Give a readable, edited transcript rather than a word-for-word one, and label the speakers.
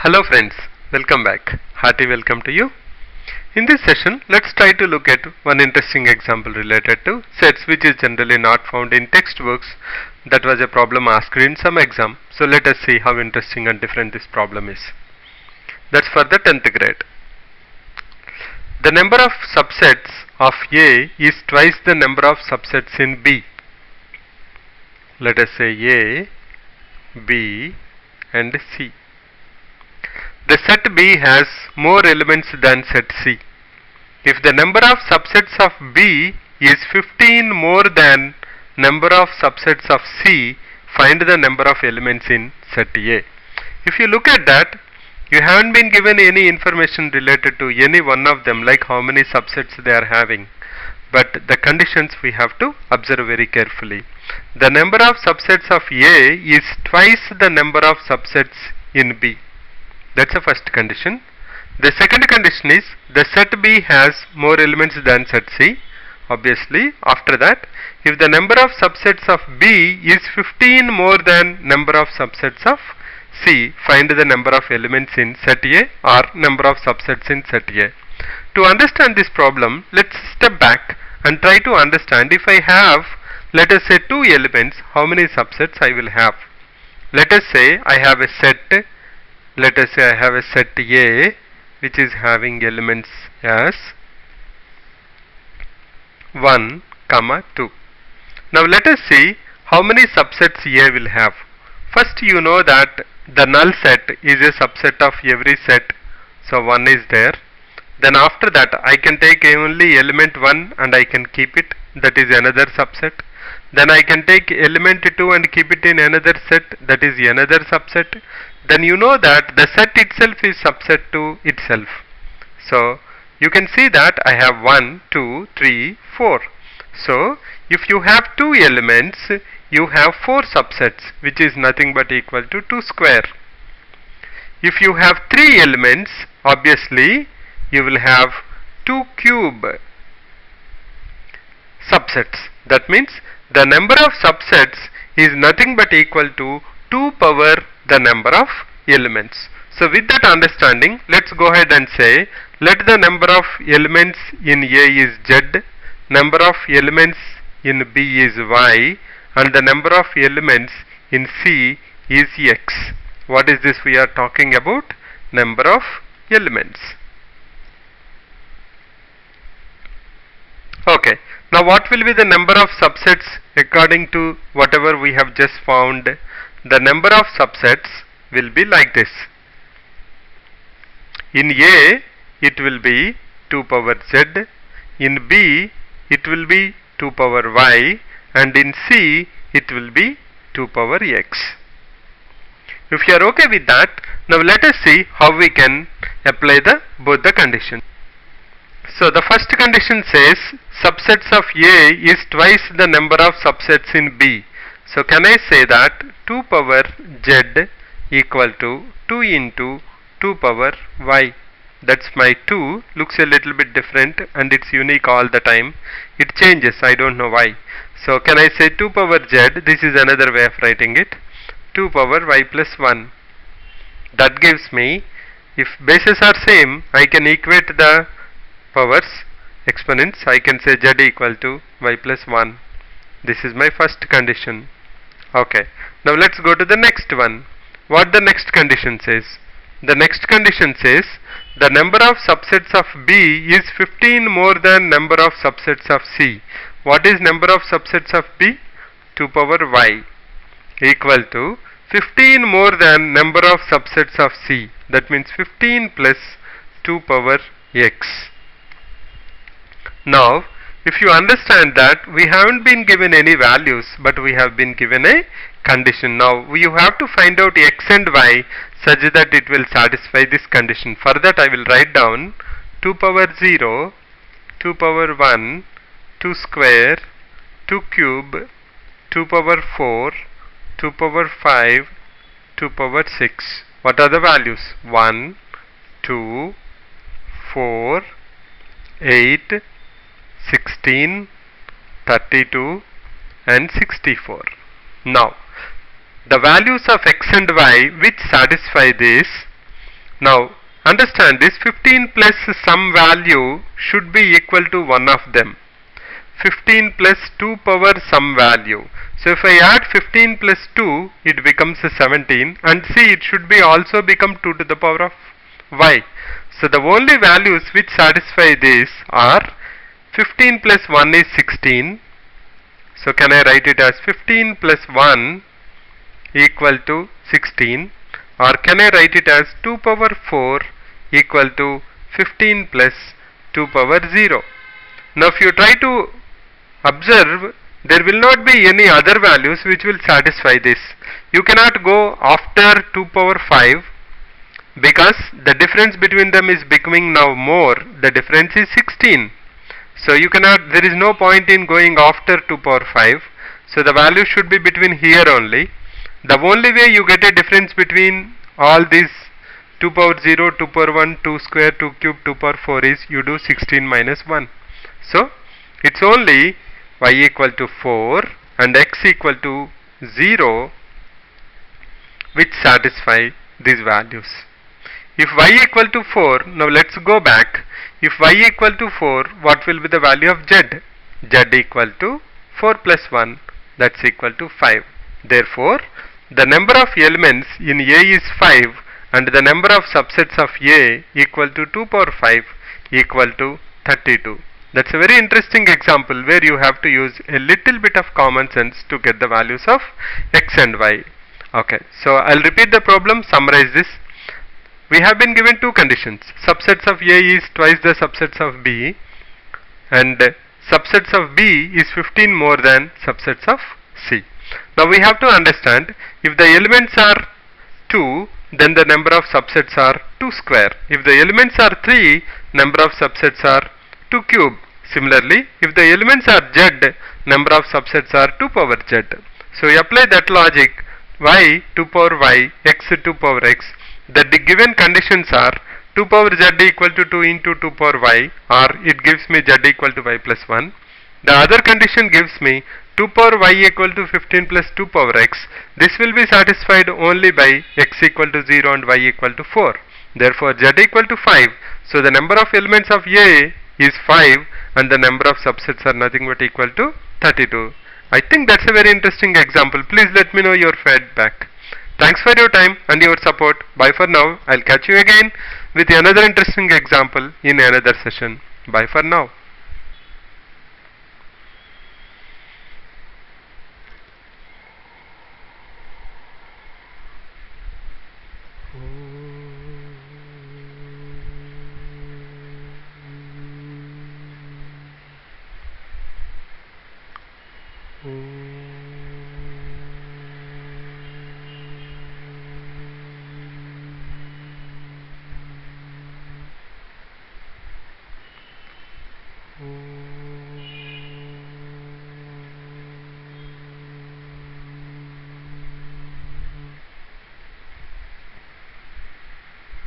Speaker 1: Hello friends, welcome back. Hearty welcome to you. In this session, let's try to look at one interesting example related to sets which is generally not found in textbooks. That was a problem asked in some exam. So let us see how interesting and different this problem is. That's for the 10th grade. The number of subsets of A is twice the number of subsets in B. Let us say A, B and C. The set B has more elements than set C. If the number of subsets of B is 15 more than number of subsets of C, find the number of elements in set A. If you look at that, you haven't been given any information related to any one of them, like how many subsets they are having. But the conditions we have to observe very carefully. The number of subsets of A is twice the number of subsets in B. That's the first condition. The second condition is the set B has more elements than set C. Obviously, after that, if the number of subsets of B is 15 more than number of subsets of C, find the number of elements in set A or number of subsets in set A. To understand this problem, let's step back and try to understand if I have, let us say, two elements, how many subsets I will have. Let us say I have a set. Let us say I have a set A which is having elements as 1, 2. Now let us see how many subsets A will have. First, you know that the null set is a subset of every set. So 1 is there. Then after that I can take only element 1 and I can keep it. That is another subset. Then I can take element 2 and keep it in another set. That is another subset. Then you know that the set itself is subset to itself. So you can see that I have 1, 2, 3, 4. So if you have two elements, you have 4 subsets, which is nothing but equal to 2 square. If you have 3 elements, obviously you will have 2 cube subsets. That means the number of subsets is nothing but equal to 2 power the number of elements. So with that understanding, let's go ahead and say let the number of elements in A is Z, number of elements in B is Y, and the number of elements in C is X. What is this we are talking about? Number of elements. Okay. Now what will be the number of subsets according to whatever we have just found? The number of subsets will be like this. In A, it will be 2 power Z. In B, it will be 2 power Y. And in C, it will be 2 power X. If you are okay with that, now let us see how we can apply both the conditions. So the first condition says subsets of A is twice the number of subsets in B. So can I say that 2 power Z equal to 2 into 2 power Y. That's my 2. Looks a little bit different and it's unique all the time. It changes, I don't know why. So can I say 2 power Z? This is another way of writing it. 2 power Y plus 1. That gives me, if bases are same, I can equate the powers, exponents. I can say Z equal to Y plus 1. This is my first condition. Okay. Now let's go to the next one. What the next condition says? The next condition says the number of subsets of B is 15 more than number of subsets of C. What is number of subsets of B? 2 power Y equal to 15 more than number of subsets of C. That means 15 plus 2 power X. Now if you understand that we haven't been given any values but we have been given a condition. Now you have to find out X and Y such that it will satisfy this condition. For that I will write down 2 power 0, 2 power 1, 2 square, 2 cube, 2 power 4, 2 power 5, 2 power 6. What are the values? 1, 2, 4, 8, 16, 32 and 64. Now the values of x and y which satisfy this, Now understand this 15 plus some value should be equal to one of them. 15 plus 2 power some value. So if I add 15 plus 2, it becomes 17, and see, it should be also become 2 to the power of y. So the only values which satisfy this are 15 plus 1 is 16. So can I write it as 15 plus 1 equal to 16, or can I write it as 2 power 4 equal to 15 plus 2 power 0. Now if you try to observe, there will not be any other values which will satisfy this. You cannot go after 2 power 5 because the difference between them is becoming now more. The difference is 16. So you cannot, there is no point in going after 2 power 5. So the value should be between here only. The only way you get a difference between all these 2 power 0, 2 power 1, 2 square, 2 cube, 2 power 4 is you do 16 minus 1. So it's only y equal to 4 and x equal to 0 which satisfy these values. If y equal to 4, now let's go back. If y equal to 4, what will be the value of z? Z equal to 4 plus 1, that's equal to 5. Therefore, the number of elements in A is 5 and the number of subsets of A equal to 2 power 5 equal to 32. That's a very interesting example where you have to use a little bit of common sense to get the values of x and y. Okay, so I'll repeat the problem, summarize this. We have been given two conditions. Subsets of A is twice the subsets of B, and subsets of B is 15 more than subsets of C. Now we have to understand, if the elements are 2, then the number of subsets are 2 square. If the elements are 3, number of subsets are 2 cube. Similarly, if the elements are z, number of subsets are 2 power z. So we apply that logic, y 2 power y, x 2 power x. The given conditions are 2 power z equal to 2 into 2 power y, or it gives me z equal to y plus 1. The other condition gives me 2 power y equal to 15 plus 2 power x. This will be satisfied only by x equal to 0 and y equal to 4. Therefore z equal to 5. So the number of elements of A is 5 and the number of subsets are nothing but equal to 32. I think that's a very interesting example. Please let me know your feedback. Thanks for your time and your support. Bye for now. I'll catch you again with another interesting example in another session. Bye for now.